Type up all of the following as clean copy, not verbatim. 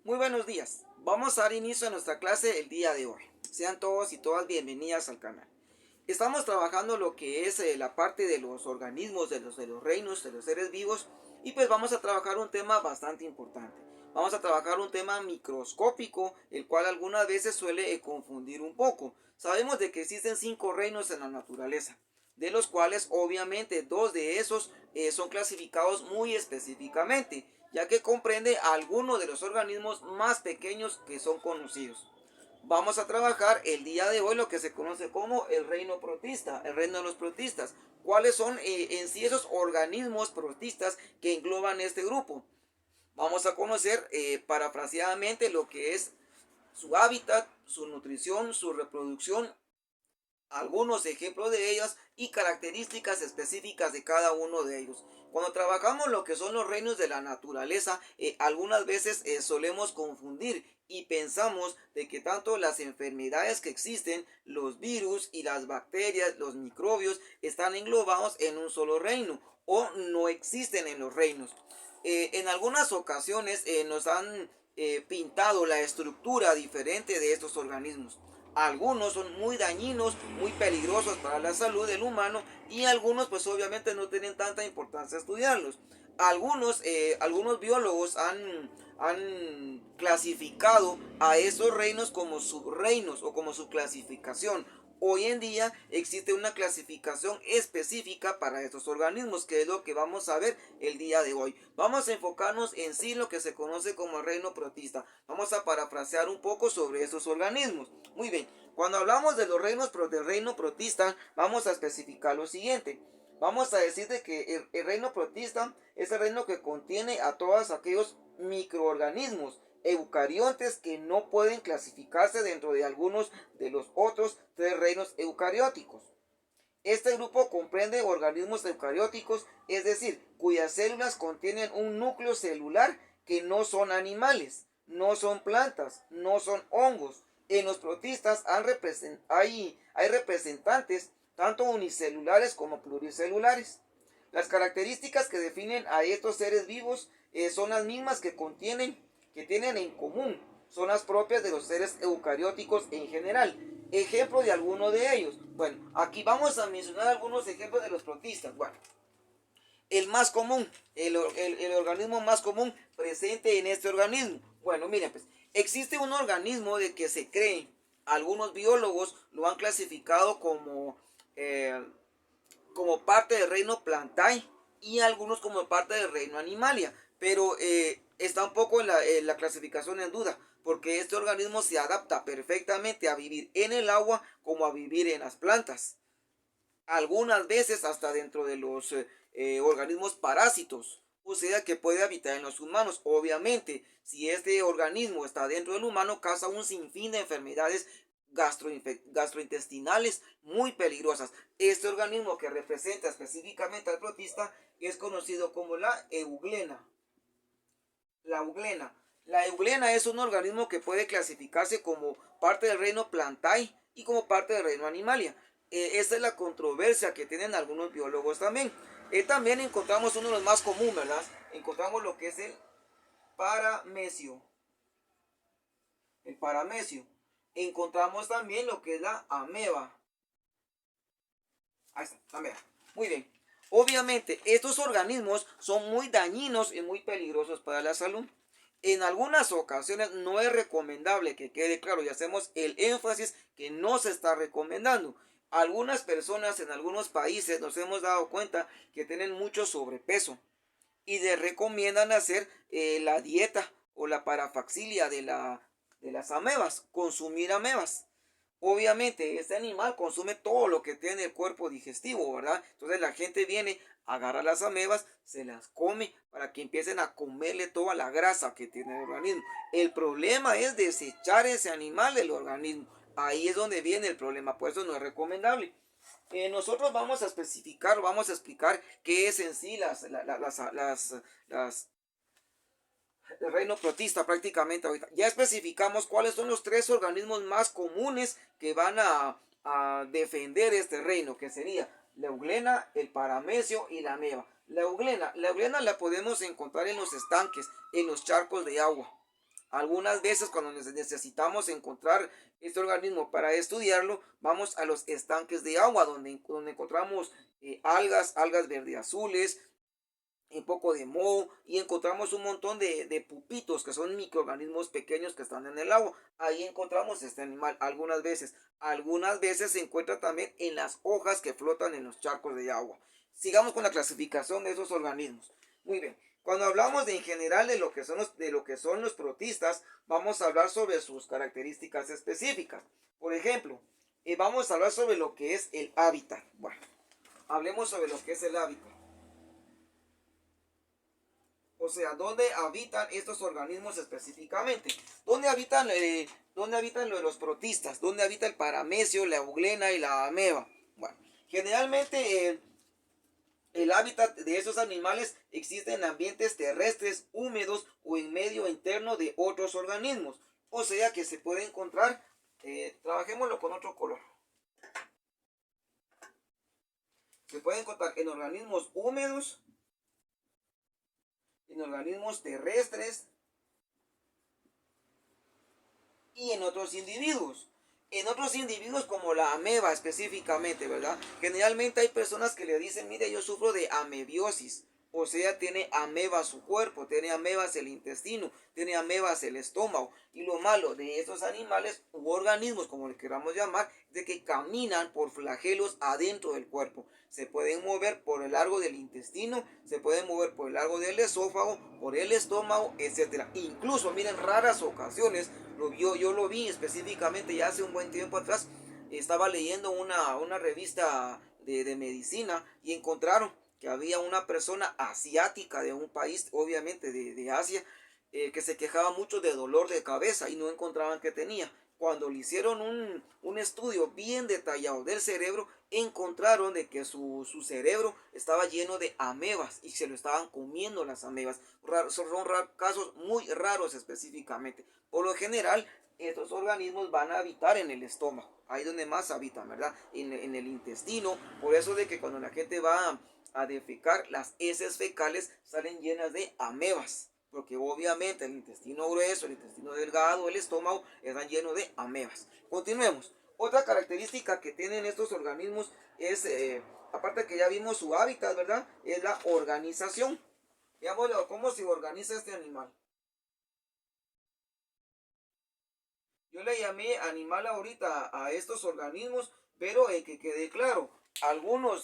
Muy buenos días. Vamos a dar inicio a nuestra clase el día de hoy. Sean todos y todas bienvenidas al canal. Estamos trabajando lo que es la parte de los organismos, de los reinos, de los seres vivos. Y pues vamos a trabajar un tema bastante importante. Vamos a trabajar un tema microscópico, el cual algunas veces suele confundir un poco. Sabemos de que existen 5 reinos en la naturaleza, de los cuales obviamente 2 de esos son clasificados muy específicamente, ya que comprende a algunos de los organismos más pequeños que son conocidos. Vamos a trabajar el día de hoy lo que se conoce como el reino protista, el reino de los protistas. ¿Cuáles son en sí esos organismos protistas que engloban este grupo? Vamos a conocer parafraseadamente lo que es su hábitat, su nutrición, su reproducción, algunos ejemplos de ellas y características específicas de cada uno de ellos. Cuando trabajamos lo que son los reinos de la naturaleza, algunas veces solemos confundir y pensamos de que tanto las enfermedades que existen, los virus y las bacterias, los microbios, están englobados en un solo reino o no existen en los reinos. En algunas ocasiones nos han pintado la estructura diferente de estos organismos. Algunos son muy dañinos, muy peligrosos para la salud del humano y algunos pues obviamente no tienen tanta importancia estudiarlos. Algunos biólogos han clasificado a esos reinos como subreinos o como su clasificación. Hoy en día existe una clasificación específica para estos organismos, que es lo que vamos a ver el día de hoy. Vamos a enfocarnos en sí lo que se conoce como el reino protista. Vamos a parafrasear un poco sobre estos organismos. Muy bien, cuando hablamos de los reinos del reino protista, vamos a especificar lo siguiente. Vamos a decir de que el reino protista es el reino que contiene a todos aquellos microorganismos eucariontes que no pueden clasificarse dentro de algunos de los otros 3 reinos eucarióticos. Este grupo comprende organismos eucarióticos, es decir, cuyas células contienen un núcleo celular que no son animales, no son plantas, no son hongos. En los protistas hay representantes tanto unicelulares como pluricelulares. Las características que definen a estos seres vivos son las mismas que tienen en común, son las propias de los seres eucarióticos en general. Ejemplo de alguno de ellos. Bueno, aquí vamos a mencionar algunos ejemplos de los protistas. Bueno, el más común, el organismo más común presente en este organismo. Bueno, miren, pues existe un organismo de que se cree, algunos biólogos lo han clasificado como parte del reino Plantae y algunos como parte del reino Animalia, pero está un poco en la clasificación en duda, porque este organismo se adapta perfectamente a vivir en el agua como a vivir en las plantas. Algunas veces hasta dentro de los organismos parásitos, o sea que puede habitar en los humanos. Obviamente, si este organismo está dentro del humano, causa un sinfín de enfermedades gastrointestinales muy peligrosas. Este organismo que representa específicamente al protista es conocido como la euglena. La euglena. La euglena es un organismo que puede clasificarse como parte del reino Plantae y como parte del reino Animalia. Esta es la controversia que tienen algunos biólogos también. También encontramos uno de los más comunes, ¿verdad? Encontramos lo que es el paramecio. El paramecio. Encontramos también lo que es la ameba. Ahí está, la ameba. Muy bien. Obviamente, estos organismos son muy dañinos y muy peligrosos para la salud. En algunas ocasiones no es recomendable, que quede claro, y hacemos el énfasis que no se está recomendando. Algunas personas en algunos países nos hemos dado cuenta que tienen mucho sobrepeso y les recomiendan hacer la dieta o la parafaxilia de las amebas, consumir amebas. Obviamente, este animal consume todo lo que tiene el cuerpo digestivo, ¿verdad? Entonces la gente viene, agarra las amebas, se las come para que empiecen a comerle toda la grasa que tiene el organismo. El problema es desechar ese animal del organismo. Ahí es donde viene el problema, por eso no es recomendable. Nosotros vamos a especificar, vamos a explicar qué es en sí el reino protista prácticamente ahorita. Ya especificamos cuáles son los 3 organismos más comunes que van a defender este reino, que sería la euglena, el paramecio y la ameba. La euglena la podemos encontrar en los estanques, en los charcos de agua. Algunas veces cuando necesitamos encontrar este organismo para estudiarlo, vamos a los estanques de agua donde encontramos algas verde azules, un poco de moho y encontramos un montón de pupitos que son microorganismos pequeños que están en el agua. Ahí encontramos este animal algunas veces. Algunas veces se encuentra también en las hojas que flotan en los charcos de agua. Sigamos con la clasificación de esos organismos. Muy bien. Cuando hablamos en general de lo que son los protistas, vamos a hablar sobre sus características específicas. Por ejemplo, vamos a hablar sobre lo que es el hábitat. Bueno, hablemos sobre lo que es el hábitat. O sea, ¿dónde habitan estos organismos específicamente? ¿Dónde habitan los protistas? ¿Dónde habita el paramecio, la euglena y la ameba? Bueno, generalmente el hábitat de esos animales existe en ambientes terrestres, húmedos o en medio interno de otros organismos. O sea que se puede encontrar, trabajémoslo con otro color. Se puede encontrar en organismos húmedos, en organismos terrestres y en otros individuos. En otros individuos como la ameba específicamente, ¿verdad? Generalmente hay personas que le dicen, mire, yo sufro de amebiosis. O sea, tiene amebas su cuerpo, tiene amebas el intestino, tiene amebas el estómago. Y lo malo de estos animales u organismos, como le queramos llamar, es de que caminan por flagelos adentro del cuerpo. Se pueden mover por el largo del intestino, se pueden mover por el largo del esófago, por el estómago, etcétera. Incluso, miren, raras ocasiones, yo lo vi específicamente ya hace un buen tiempo atrás, estaba leyendo una revista de medicina y encontraron que había una persona asiática de un país, obviamente de Asia, que se quejaba mucho de dolor de cabeza y no encontraban qué tenía. Cuando le hicieron un estudio bien detallado del cerebro, encontraron de que su cerebro estaba lleno de amebas y se lo estaban comiendo las amebas. Son casos muy raros específicamente. Por lo general, estos organismos van a habitar en el estómago, ahí donde más habitan, ¿verdad? En el intestino. Por eso de que cuando la gente va a defecar, las heces fecales salen llenas de amebas, porque obviamente el intestino grueso, el intestino delgado, el estómago están llenos de amebas. Continuemos. Otra característica que tienen estos organismos es, aparte que ya vimos su hábitat, ¿verdad? Es la organización. Veamos cómo se organiza este animal. Yo le llamé animal ahorita a estos organismos, pero que quede claro, algunos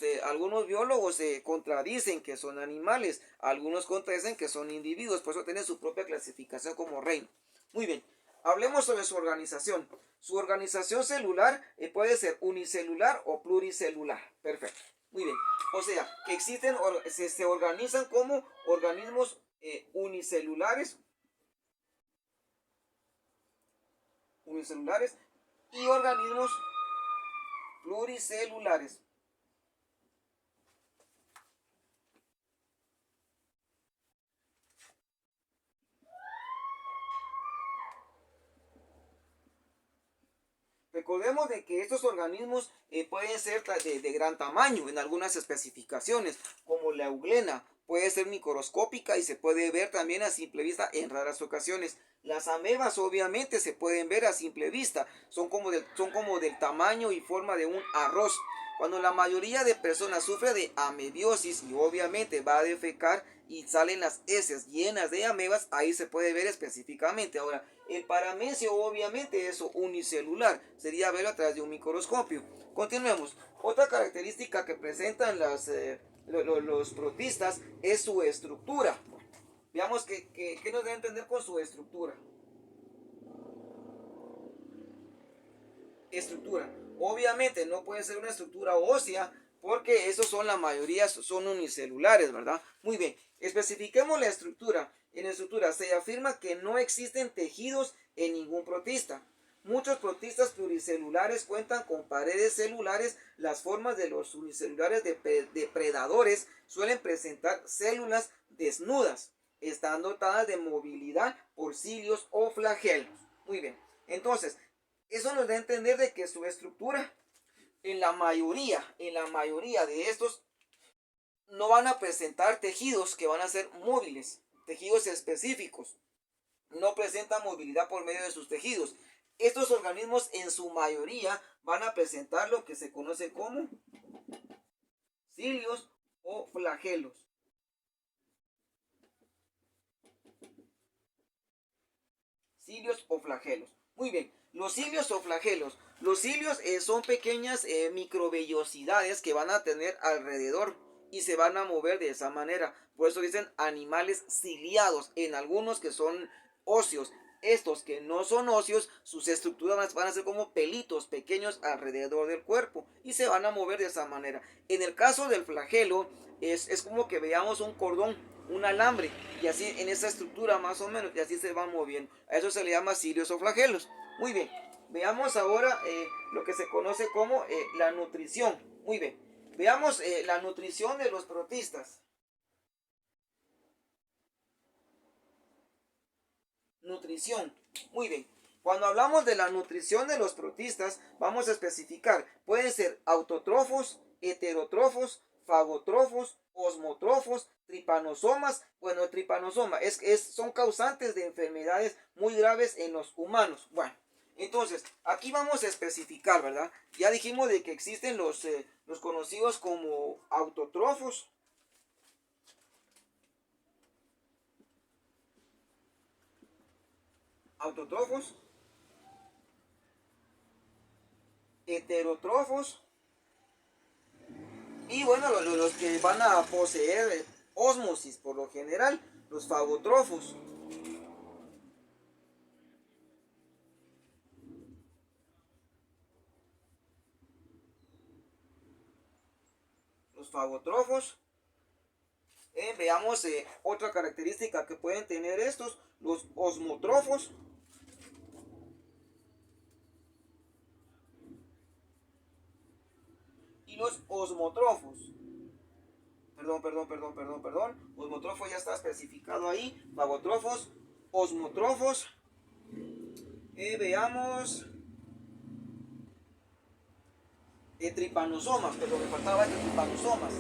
biólogos se contradicen que son animales, algunos contradicen que son individuos, por eso tienen su propia clasificación como reino. Muy bien, hablemos sobre su organización. Su organización celular puede ser unicelular o pluricelular. Perfecto. Muy bien. O sea, que se organizan como organismos unicelulares y organismos pluricelulares. Recordemos de que estos organismos pueden ser de gran tamaño en algunas especificaciones, como la euglena, puede ser microscópica y se puede ver también a simple vista en raras ocasiones. Las amebas obviamente se pueden ver a simple vista, son como del tamaño y forma de un arroz. Cuando la mayoría de personas sufre de amebiosis y obviamente va a defecar y salen las heces llenas de amebas, ahí se puede ver específicamente. Ahora, el paramecio obviamente es unicelular, sería verlo a través de un microscopio. Continuemos. Otra característica que presentan los protistas es su estructura. Veamos qué nos debe entender con su estructura. Estructura. Obviamente no puede ser una estructura ósea porque esos son la mayoría son unicelulares, ¿verdad? Muy bien, especifiquemos la estructura. En la estructura se afirma que no existen tejidos en ningún protista. Muchos protistas pluricelulares cuentan con paredes celulares. Las formas de los unicelulares depredadores suelen presentar células desnudas. Están dotadas de movilidad por cilios o flagelos. Muy bien, entonces, eso nos da a entender de que su estructura, en la mayoría de estos, no van a presentar tejidos que van a ser móviles, tejidos específicos. no presentan movilidad por medio de sus tejidos. Estos organismos en su mayoría van a presentar lo que se conoce como cilios o flagelos. Cilios o flagelos. Muy bien, los cilios o flagelos. Los cilios son pequeñas microvellosidades que van a tener alrededor y se van a mover de esa manera. Por eso dicen animales ciliados, en algunos que son óseos. Estos que no son óseos, sus estructuras van a ser como pelitos pequeños alrededor del cuerpo y se van a mover de esa manera. En el caso del flagelo, es como que veamos un cordón, un alambre, y así en esa estructura más o menos, y así se van moviendo. A eso se le llama cilios o flagelos. Muy bien, veamos ahora lo que se conoce como la nutrición. Muy bien, veamos la nutrición de los protistas. Nutrición. Muy bien. Cuando hablamos de la nutrición de los protistas, vamos a especificar. Pueden ser autotrofos, heterotrofos, fagotrofos, osmotrofos, tripanosomas. Bueno, el tripanosoma son causantes de enfermedades muy graves en los humanos. Bueno, entonces, aquí vamos a especificar, ¿verdad? Ya dijimos de que existen los conocidos como autotrofos, autotrofos, heterotrofos y bueno, los que van a poseer ósmosis por lo general, los fagotrofos. Los fagotrofos. Veamos otra característica que pueden tener estos, los osmotrofos. Y los osmotrofos. Perdón. Osmotrofo ya está especificado ahí. Fagotrofos, osmotrofos. Veamos. Tripanosomas, pero me faltaba este tripanosomas.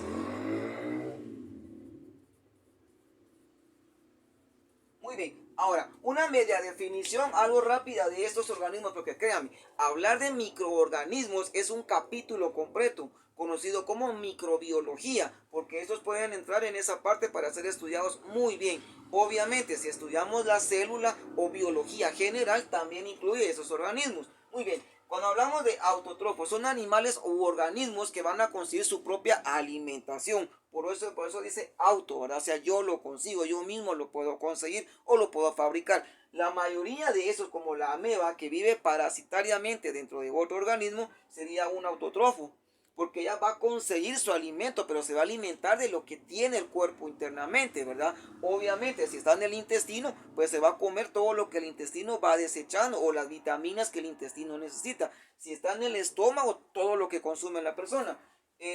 Muy bien, ahora, una media definición algo rápida de estos organismos, porque créanme, hablar de microorganismos es un capítulo completo, conocido como microbiología, porque estos pueden entrar en esa parte para ser estudiados muy bien. Obviamente, si estudiamos la célula o biología general, también incluye esos organismos. Muy bien, cuando hablamos de autótrofos, son animales u organismos que van a conseguir su propia alimentación. Por eso dice auto, ¿verdad? O sea, yo lo consigo, yo mismo lo puedo conseguir o lo puedo fabricar. La mayoría de esos, como la ameba, que vive parasitariamente dentro de otro organismo, sería un autótrofo, porque ella va a conseguir su alimento, pero se va a alimentar de lo que tiene el cuerpo internamente, ¿verdad? Obviamente, si está en el intestino, pues se va a comer todo lo que el intestino va desechando o las vitaminas que el intestino necesita. Si está en el estómago, todo lo que consume la persona.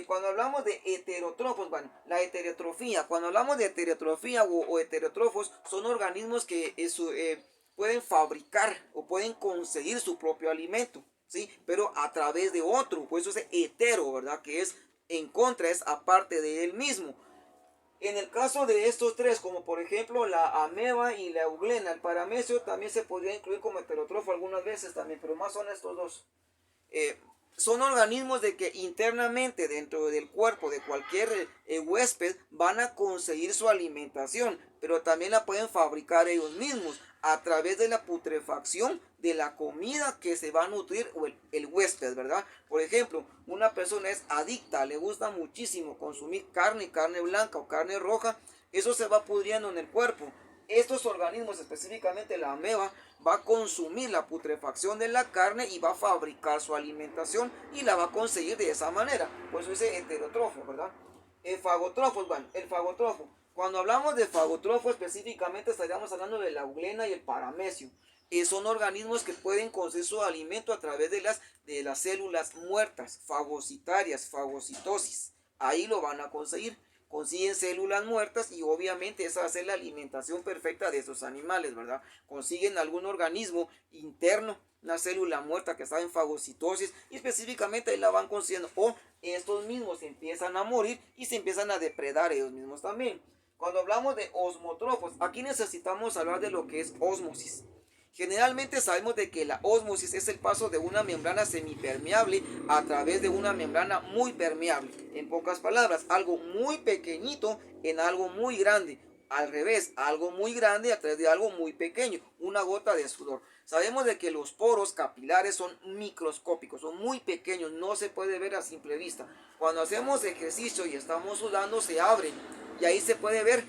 Cuando hablamos de heterótrofos, bueno, la heterotrofía, cuando hablamos de heterotrofía o heterótrofos, son organismos que pueden fabricar o pueden conseguir su propio alimento, ¿sí? Pero a través de otro, por eso es hetero, ¿verdad? Que es en contra, es aparte de él mismo. En el caso de estos tres, como por ejemplo la ameba y la euglena, el paramecio también se podría incluir como heterotrofo algunas veces también, pero más son estos dos. Eh, Son organismos de que internamente dentro del cuerpo de cualquier huésped van a conseguir su alimentación, pero también la pueden fabricar ellos mismos a través de la putrefacción de la comida que se va a nutrir el huésped, ¿verdad? Por ejemplo, una persona es adicta, le gusta muchísimo consumir carne blanca o carne roja, eso se va pudriendo en el cuerpo. Estos organismos, específicamente la ameba, va a consumir la putrefacción de la carne y va a fabricar su alimentación y la va a conseguir de esa manera. Por eso dice heterotrofo, ¿verdad? El fagotrofo, bueno, el fagotrofo. Cuando hablamos de fagotrofo específicamente estaríamos hablando de la euglena y el paramecio. Son organismos que pueden conseguir su alimento a través de las células muertas, fagocitarias, fagocitosis. Ahí lo van a conseguir. Consiguen células muertas y obviamente esa va a ser la alimentación perfecta de esos animales, ¿verdad? Consiguen algún organismo interno, una célula muerta que está en fagocitosis y específicamente ahí la van consiguiendo. O estos mismos empiezan a morir y se empiezan a depredar ellos mismos también. Cuando hablamos de osmotrófos, aquí necesitamos hablar de lo que es ósmosis. Generalmente sabemos de que la ósmosis es el paso de una membrana semipermeable a través de una membrana muy permeable. En pocas palabras, algo muy pequeñito en algo muy grande. Al revés, algo muy grande a través de algo muy pequeño, una gota de sudor. Sabemos de que los poros capilares son microscópicos, son muy pequeños, no se puede ver a simple vista. Cuando hacemos ejercicio y estamos sudando, se abren y ahí se puede ver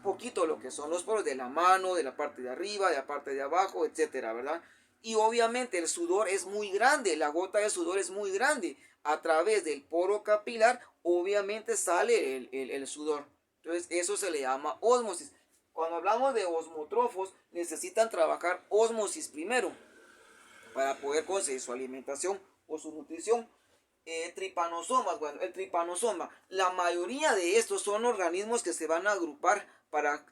poquito lo que son los poros de la mano, de la parte de arriba, de la parte de abajo, etcétera, ¿verdad? Y obviamente el sudor es muy grande, la gota de sudor es muy grande. A través del poro capilar, obviamente sale el sudor. Entonces, eso se le llama ósmosis. Cuando hablamos de osmotrófos, necesitan trabajar ósmosis primero para poder conseguir su alimentación o su nutrición. Tripanosomas, bueno, el tripanosoma, la mayoría de estos son organismos que se van a agrupar para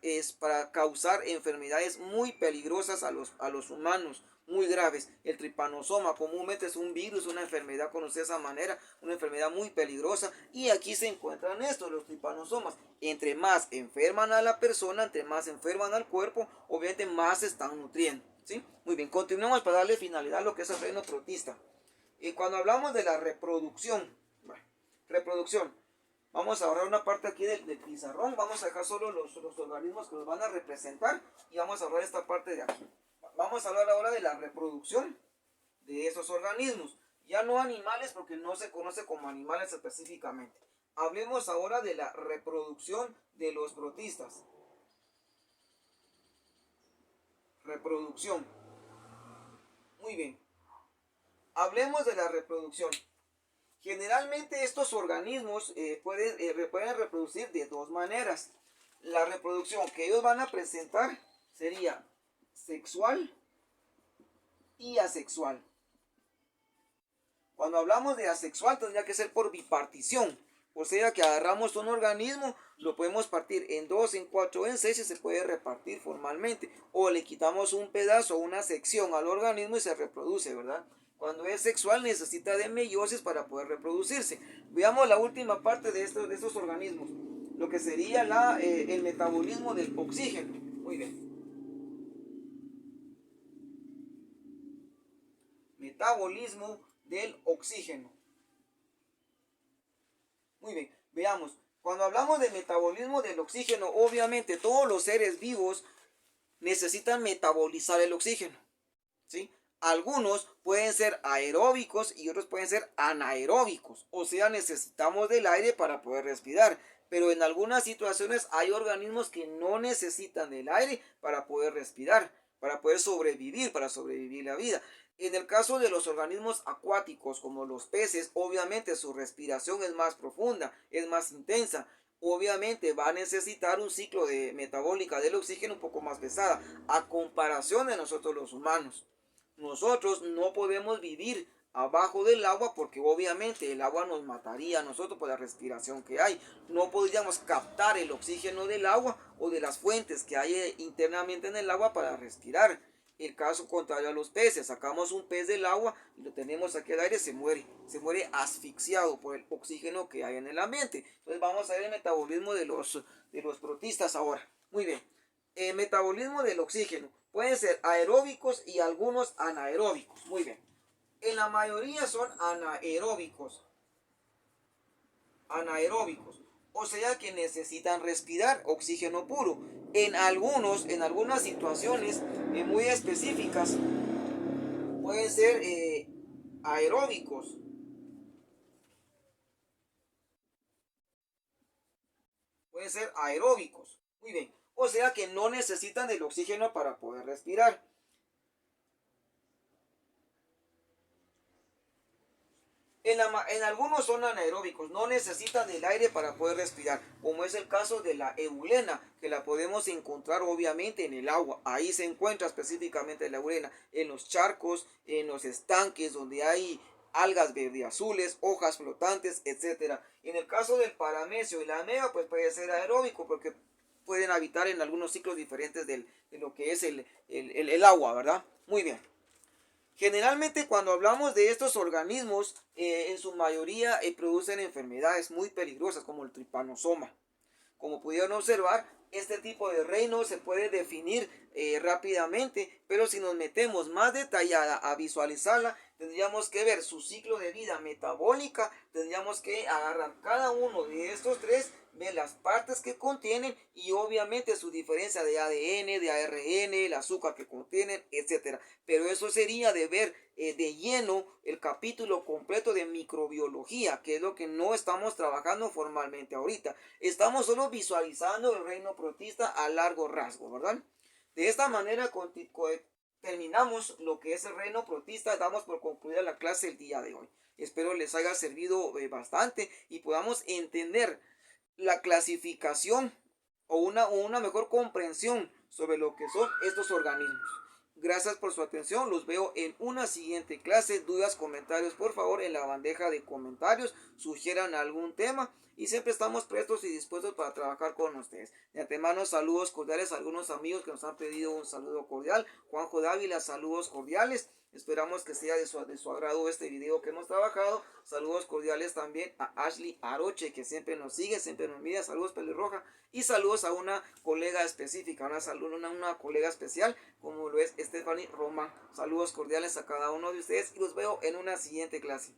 causar enfermedades muy peligrosas a los humanos, muy graves. El tripanosoma comúnmente es un virus, una enfermedad conocida de esa manera, una enfermedad muy peligrosa, y aquí se encuentran estos, los tripanosomas. Entre más enferman a la persona, entre más enferman al cuerpo, obviamente más se están nutriendo, ¿sí? Muy bien, continuemos para darle finalidad a lo que es el reino protista. Y cuando hablamos de la reproducción, bueno, reproducción, vamos a ahorrar una parte aquí del pizarrón, vamos a dejar solo los organismos que nos van a representar y vamos a ahorrar esta parte de aquí. Vamos a hablar ahora de la reproducción de esos organismos, ya no animales porque no se conoce como animales específicamente. Hablemos ahora de la reproducción de los protistas. Reproducción. Muy bien. Hablemos de la reproducción. Generalmente estos organismos pueden reproducir de dos maneras. La reproducción que ellos van a presentar sería sexual y asexual. Cuando hablamos de asexual tendría que ser por bipartición. O sea que agarramos un organismo, lo podemos partir en 2, en 4, en 6 y se puede repartir formalmente. O le quitamos un pedazo, una sección al organismo y se reproduce, ¿verdad? Cuando es sexual necesita de meiosis para poder reproducirse. Veamos la última parte de estos organismos, lo que sería el metabolismo del oxígeno. Muy bien. Metabolismo del oxígeno. Muy bien, veamos. Cuando hablamos de metabolismo del oxígeno, obviamente todos los seres vivos necesitan metabolizar el oxígeno, ¿sí? Algunos pueden ser aeróbicos y otros pueden ser anaeróbicos, o sea, necesitamos del aire para poder respirar, pero en algunas situaciones hay organismos que no necesitan del aire para poder respirar, para sobrevivir la vida. En el caso de los organismos acuáticos, como los peces, obviamente su respiración es más profunda, es más intensa. Obviamente va a necesitar un ciclo de metabólica del oxígeno un poco más pesada, a comparación de nosotros los humanos. Nosotros no podemos vivir abajo del agua porque obviamente el agua nos mataría a nosotros por la respiración que hay. No podríamos captar el oxígeno del agua o de las fuentes que hay internamente en el agua para respirar. El caso contrario a los peces, sacamos un pez del agua y lo tenemos aquí al aire, se muere asfixiado por el oxígeno que hay en el ambiente. Entonces vamos a ver el metabolismo de los protistas ahora. Muy bien, el metabolismo del oxígeno pueden ser aeróbicos y algunos anaeróbicos. Muy bien, en la mayoría son anaeróbicos. Anaeróbicos, o sea que necesitan respirar oxígeno puro. En algunas situaciones muy específicas pueden ser aeróbicos. Pueden ser aeróbicos. Muy bien. O sea que no necesitan del oxígeno para poder respirar. En algunos son anaeróbicos, no necesitan del aire para poder respirar, como es el caso de la eulena, que la podemos encontrar obviamente en el agua. Ahí se encuentra específicamente la eulena, en los charcos, en los estanques donde hay algas verde azules, hojas flotantes, etcétera. En el caso del paramecio y la ameba, pues puede ser aeróbico porque pueden habitar en algunos ciclos diferentes de lo que es el agua, ¿verdad? Muy bien. Generalmente cuando hablamos de estos organismos, en su mayoría producen enfermedades muy peligrosas como el tripanosoma. Como pudieron observar, Este tipo de reino se puede definir rápidamente, pero si nos metemos más detallada a visualizarla, tendríamos que ver su ciclo de vida metabólica, tendríamos que agarrar cada uno de estos tres, ver las partes que contienen y obviamente su diferencia de ADN, de ARN, el azúcar que contienen, etcétera. Pero eso sería de ver de lleno el capítulo completo de microbiología, que es lo que no estamos trabajando formalmente ahorita. Estamos solo visualizando el reino protista a largo rasgo, ¿verdad? De esta manera terminamos lo que es el reino protista. Damos por concluida la clase el día de hoy. Espero les haya servido bastante y podamos entender la clasificación o una mejor comprensión sobre lo que son estos organismos. Gracias por su atención. Los veo en una siguiente clase. Dudas, comentarios, por favor, en la bandeja de comentarios. Sugieran algún tema y siempre estamos prestos y dispuestos para trabajar con ustedes. De antemano, saludos cordiales a algunos amigos que nos han pedido un saludo cordial. Juanjo Dávila, saludos cordiales. Esperamos que sea de su agrado este video que hemos trabajado. Saludos cordiales también a Ashley Aroche, que siempre nos sigue, siempre nos mira. Saludos pelirroja. Y saludos a una colega específica, una colega especial, como lo es Stephanie Román. Saludos cordiales a cada uno de ustedes y los veo en una siguiente clase.